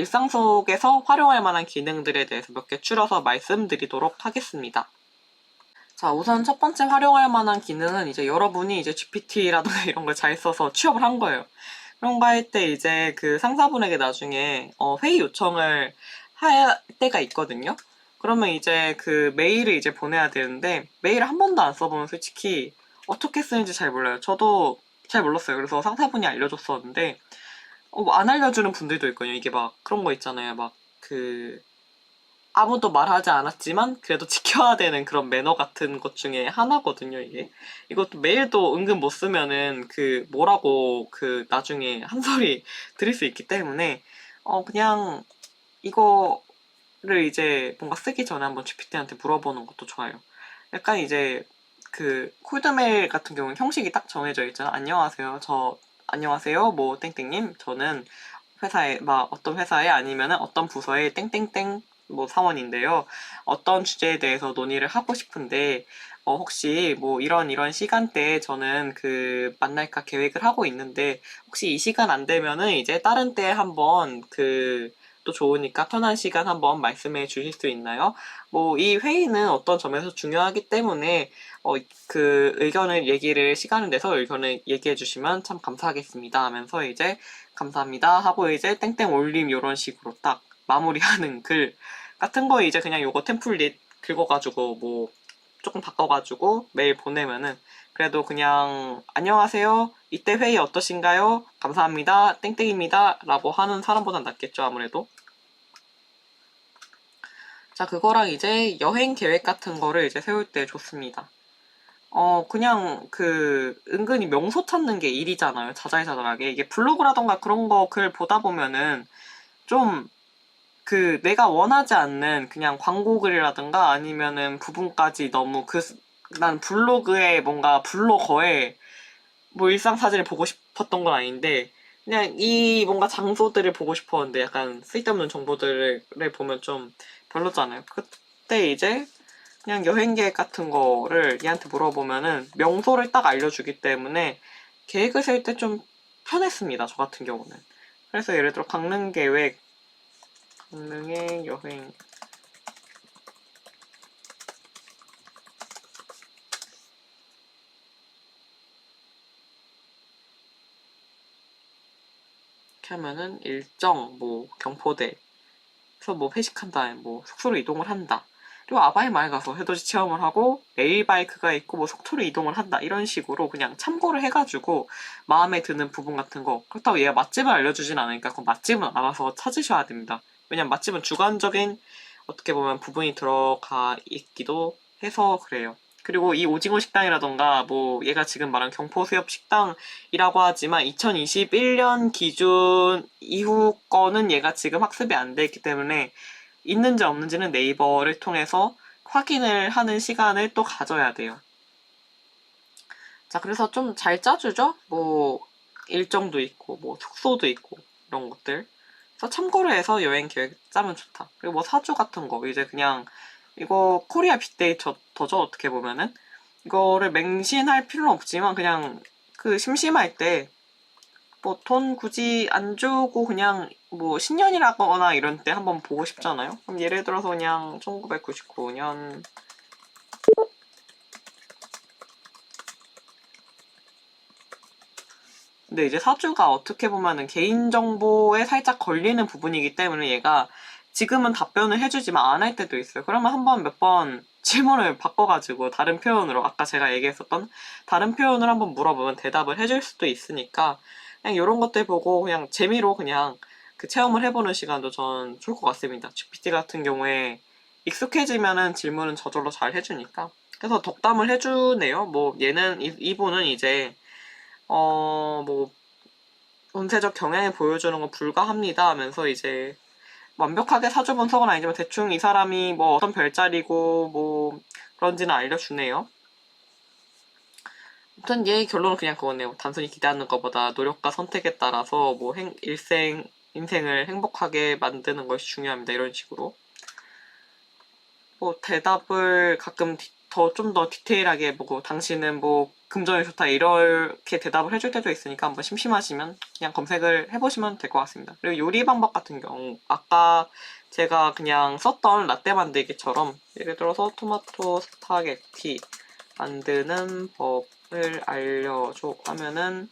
일상 속에서 활용할 만한 기능들에 대해서 몇 개 추려서 말씀드리도록 하겠습니다. 자, 우선 첫 번째 활용할 만한 기능은 이제 여러분이 이제 GPT라든가 이런 걸 잘 써서 취업을 한 거예요. 그런 거 할 때 이제 그 상사분에게 나중에 회의 요청을 할 때가 있거든요. 그러면 이제 그 메일을 이제 보내야 되는데 메일을 한 번도 안 써보면 솔직히 어떻게 쓰는지 잘 몰라요. 저도 잘 몰랐어요. 그래서 상사분이 알려줬었는데 뭐안 알려주는 분들도 있거든요. 이게 막 그런 거 있잖아요. 막 그 아무도 말하지 않았지만 그래도 지켜야 되는 그런 매너 같은 것 중에 하나거든요, 이게. 이것도 메일도 은근 못 쓰면은 그 뭐라고 그 나중에 한 소리 들을 수 있기 때문에 그냥 이거를 이제 뭔가 쓰기 전에 한번 GPT한테 물어보는 것도 좋아요. 약간 이제 그 콜드메일 같은 경우는 형식이 딱 정해져 있잖아. 안녕하세요, 뭐 땡땡님. 저는 회사에 막 어떤 회사에 아니면은 어떤 부서에 땡땡땡 뭐 사원인데요. 어떤 주제에 대해서 논의를 하고 싶은데 혹시 뭐 이런 시간대에 저는 그 만날까 계획을 하고 있는데 혹시 이 시간 안 되면은 이제 다른 때 한번 그 또 좋으니까 편한 시간 한번 말씀해 주실 수 있나요? 뭐 이 회의는 어떤 점에서 중요하기 때문에 그 시간을 내서 의견을 얘기해 주시면 참 감사하겠습니다 하면서 이제 감사합니다 하고 이제 땡땡 올림 이런 식으로 딱 마무리하는 글 같은 거 이제 그냥 요거 템플릿 긁어가지고 뭐 조금 바꿔가지고 메일 보내면은 그래도 그냥 안녕하세요 이때 회의 어떠신가요? 감사합니다 땡땡입니다 라고 하는 사람보단 낫겠죠 아무래도. 자, 그거랑 이제 여행 계획 같은 거를 이제 세울 때 좋습니다. 그냥 은근히 명소 찾는 게 일이잖아요. 자잘자잘하게. 이게 블로그라던가 그런 거 글 보다 보면은 좀 내가 원하지 않는 그냥 광고 글이라든가 아니면은 부분까지 너무 난 블로그에 뭔가 블로거에 뭐 일상 사진을 보고 싶었던 건 아닌데 그냥 이 뭔가 장소들을 보고 싶었는데 약간 쓸데없는 정보들을 보면 좀 별로잖아요. 그때 이제 그냥 여행 계획 같은 거를 얘한테 물어보면은 명소를 딱 알려주기 때문에 계획을 세울 때 좀 편했습니다. 저 같은 경우는. 그래서 예를 들어 강릉 계획, 강릉의 여행 이렇게 하면은 일정, 뭐 경포대, 그래서 뭐 회식한다, 뭐 숙소로 이동을 한다. 그리고 아바이마을 가서 해돋이 체험을 하고 레일바이크가 있고 뭐 속초로 이동을 한다 이런 식으로 그냥 참고를 해가지고 마음에 드는 부분 같은 거 그렇다고 얘가 맛집을 알려주진 않으니까 그 맛집은 알아서 찾으셔야 됩니다. 왜냐면 맛집은 주관적인 어떻게 보면 부분이 들어가 있기도 해서 그래요. 그리고 이 오징어 식당이라던가 뭐 얘가 지금 말한 경포수협 식당이라고 하지만 2021년 기준 이후 거는 얘가 지금 학습이 안 돼 있기 때문에 있는지 없는지는 네이버를 통해서 확인을 하는 시간을 또 가져야 돼요. 자, 그래서 좀 잘 짜주죠? 뭐 일정도 있고 뭐 숙소도 있고 이런 것들. 그래서 참고를 해서 여행 계획 짜면 좋다. 그리고 뭐 사주 같은 거 이제 그냥 이거 코리아 빅데이터죠 어떻게 보면은 이거를 맹신할 필요는 없지만 그냥 심심할 때 뭐 돈 굳이 안 주고 그냥 뭐 신년이라거나 이런 때 한번 보고 싶잖아요. 그럼 예를 들어서 그냥 1999년 근데 이제 사주가 어떻게 보면은 개인정보에 살짝 걸리는 부분이기 때문에 얘가 지금은 답변을 해주지만 안 할 때도 있어요. 그러면 한번 몇 번 질문을 바꿔가지고 다른 표현으로 아까 제가 얘기했었던 다른 표현을 한번 물어보면 대답을 해줄 수도 있으니까 그냥 이런 것들 보고 그냥 재미로 그냥 그 체험을 해보는 시간도 전 좋을 것 같습니다. GPT 같은 경우에 익숙해지면은 질문은 저절로 잘 해주니까. 그래서 덕담을 해주네요. 뭐 얘는 이분은 이제 뭐 운세적 경향을 보여주는 건 불가합니다 하면서 이제 완벽하게 사주 분석은 아니지만 대충 이 사람이 뭐 어떤 별자리고 뭐 그런지는 알려주네요. 아무튼 얘 결론은 그냥 그거네요. 단순히 기대하는 것보다 노력과 선택에 따라서 뭐 인생을 행복하게 만드는 것이 중요합니다. 이런 식으로. 뭐 대답을 가끔 더 좀 더 디테일하게 해보고 당신은 뭐 금전이 좋다 이렇게 대답을 해줄 때도 있으니까 한번 심심하시면 그냥 검색을 해보시면 될 것 같습니다. 그리고 요리 방법 같은 경우 아까 제가 그냥 썼던 라떼 만들기처럼 예를 들어서 토마토 스파게티 만드는 법을 알려줘 하면은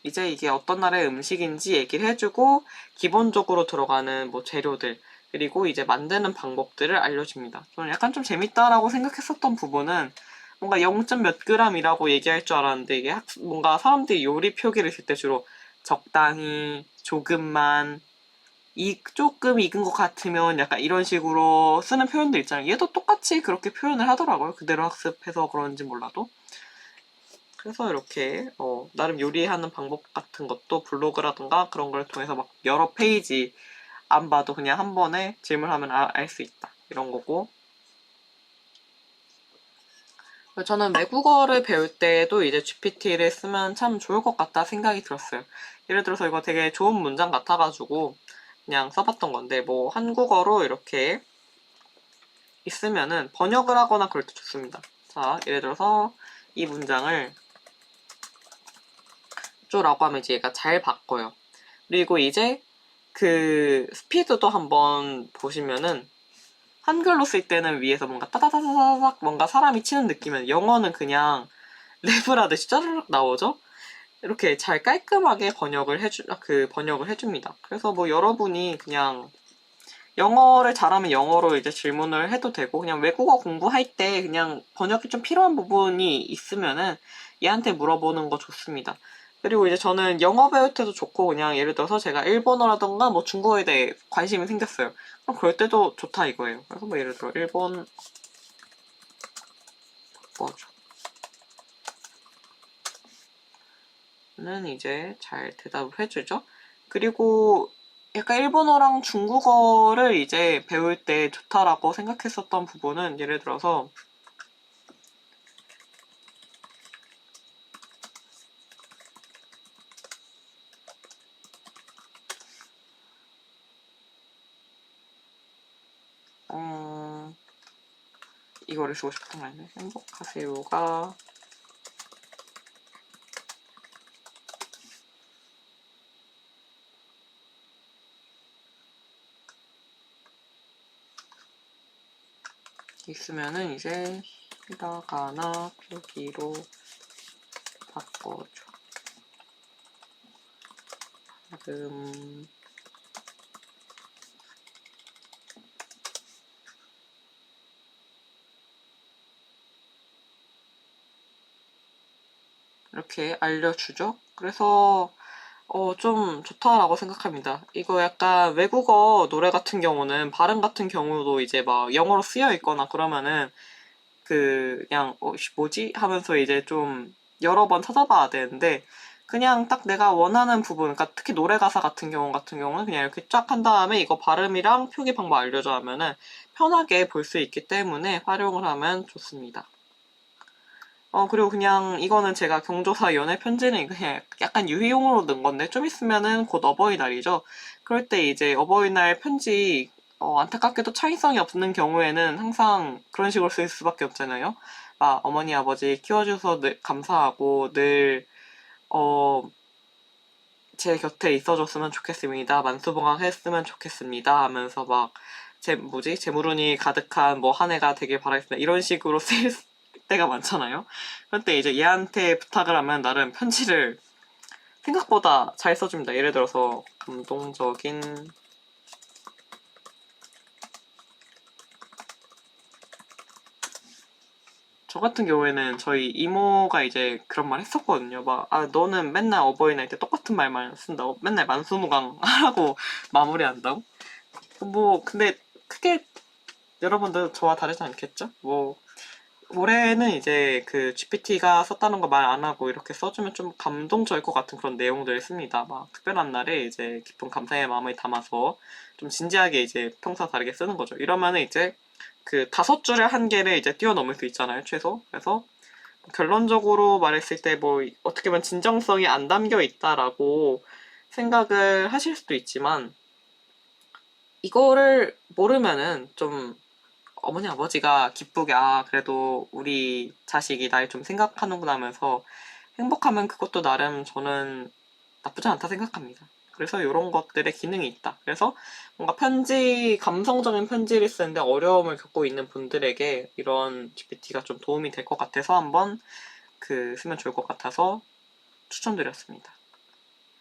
이제 이게 어떤 나라의 음식인지 얘기를 해주고 기본적으로 들어가는 뭐 재료들 그리고 이제 만드는 방법들을 알려줍니다. 저는 약간 좀 재밌다라고 생각했었던 부분은 뭔가 0. 몇 g이라고 얘기할 줄 알았는데 이게 뭔가 사람들이 요리 표기를 쓸 때 주로 적당히, 조금만, 조금 익은 것 같으면 약간 이런 식으로 쓰는 표현들 있잖아요. 얘도 똑같이 그렇게 표현을 하더라고요. 그대로 학습해서 그런지 몰라도. 그래서 이렇게 나름 요리하는 방법 같은 것도 블로그라든가 그런 걸 통해서 막 여러 페이지 안 봐도 그냥 한 번에 질문하면 알 수 있다. 이런 거고. 저는 외국어를 배울 때도 이제 GPT를 쓰면 참 좋을 것 같다 생각이 들었어요. 예를 들어서 이거 되게 좋은 문장 같아가지고 그냥 써봤던 건데 뭐 한국어로 이렇게 있으면은 번역을 하거나 그럴 때 좋습니다. 자, 예를 들어서 이 문장을 라고 하면 이제 얘가 잘 바꿔요. 그리고 이제 그 스피드도 한번 보시면은 한글로 쓸 때는 위에서 뭔가 따다다다닥 뭔가 사람이 치는 느낌은 영어는 그냥 랩을 하듯이 짜르륵 나오죠? 이렇게 잘 깔끔하게 번역을 해줍니다. 그래서 뭐 여러분이 그냥 영어를 잘하면 영어로 이제 질문을 해도 되고 그냥 외국어 공부할 때 그냥 번역이 좀 필요한 부분이 있으면은 얘한테 물어보는 거 좋습니다. 그리고 이제 저는 영어 배울 때도 좋고 그냥 예를 들어서 제가 일본어라던가 뭐 중국어에 대해 관심이 생겼어요. 그럼 그럴 때도 좋다 이거예요. 그래서 뭐 예를 들어 일본 바꿔줘는 이제 잘 대답을 해주죠. 그리고 약간 일본어랑 중국어를 이제 배울 때 좋다라고 생각했었던 부분은 예를 들어서 이거를 쓰고 싶었던 거 아니네. 행복하세요가 있으면은 이제 히라가나 표기로 바꿔줘. 이렇게 알려주죠. 그래서 좀 좋다라고 생각합니다. 이거 약간 외국어 노래 같은 경우는 발음 같은 경우도 이제 막 영어로 쓰여 있거나 그러면은 그냥 뭐지? 하면서 이제 좀 여러 번 찾아봐야 되는데 그냥 딱 내가 원하는 부분, 그러니까 특히 노래 가사 같은 경우는 그냥 이렇게 쫙 한 다음에 이거 발음이랑 표기 방법 알려줘 하면은 편하게 볼 수 있기 때문에 활용을 하면 좋습니다. 그리고 그냥 이거는 제가 경조사 연애 편지는 그냥 약간 유희용으로 넣은 건데 좀 있으면은 곧 어버이날이죠. 그럴 때 이제 어버이날 편지 안타깝게도 창의성이 없는 경우에는 항상 그런 식으로 쓸 수밖에 없잖아요. 막 어머니 아버지 키워주셔서 늘 감사하고 늘 제 곁에 있어줬으면 좋겠습니다. 만수봉황했으면 좋겠습니다. 하면서 막 재물운이 가득한 뭐 한 해가 되길 바라겠습니다. 이런 식으로 쓸 때가 많잖아요. 그럴 때 이제 얘한테 부탁을 하면 나름 편지를 생각보다 잘 써줍니다. 예를 들어서 감동적인 저 같은 경우에는 저희 이모가 이제 그런 말 했었거든요. 막, 너는 맨날 어버이날 때 똑같은 말만 쓴다고? 맨날 만수무강 하라고 마무리한다고? 뭐, 근데 크게 여러분들 저와 다르지 않겠죠? 뭐, 올해는 이제 그 GPT가 썼다는 거 말 안 하고 이렇게 써주면 좀 감동적일 것 같은 그런 내용들을 씁니다. 막 특별한 날에 이제 깊은 감사의 마음을 담아서 좀 진지하게 이제 평소와 다르게 쓰는 거죠. 이러면은 이제 그 5줄의 한계를 이제 뛰어넘을 수 있잖아요, 최소. 그래서 결론적으로 말했을 때 뭐 어떻게 보면 진정성이 안 담겨 있다라고 생각을 하실 수도 있지만 이거를 모르면은 좀 어머니 아버지가 기쁘게 그래도 우리 자식이 날 좀 생각하는구나 하면서 행복하면 그것도 나름 저는 나쁘지 않다 생각합니다. 그래서 이런 것들의 기능이 있다. 그래서 뭔가 감성적인 편지를 쓰는데 어려움을 겪고 있는 분들에게 이런 GPT가 좀 도움이 될 것 같아서 한번 쓰면 좋을 것 같아서 추천드렸습니다.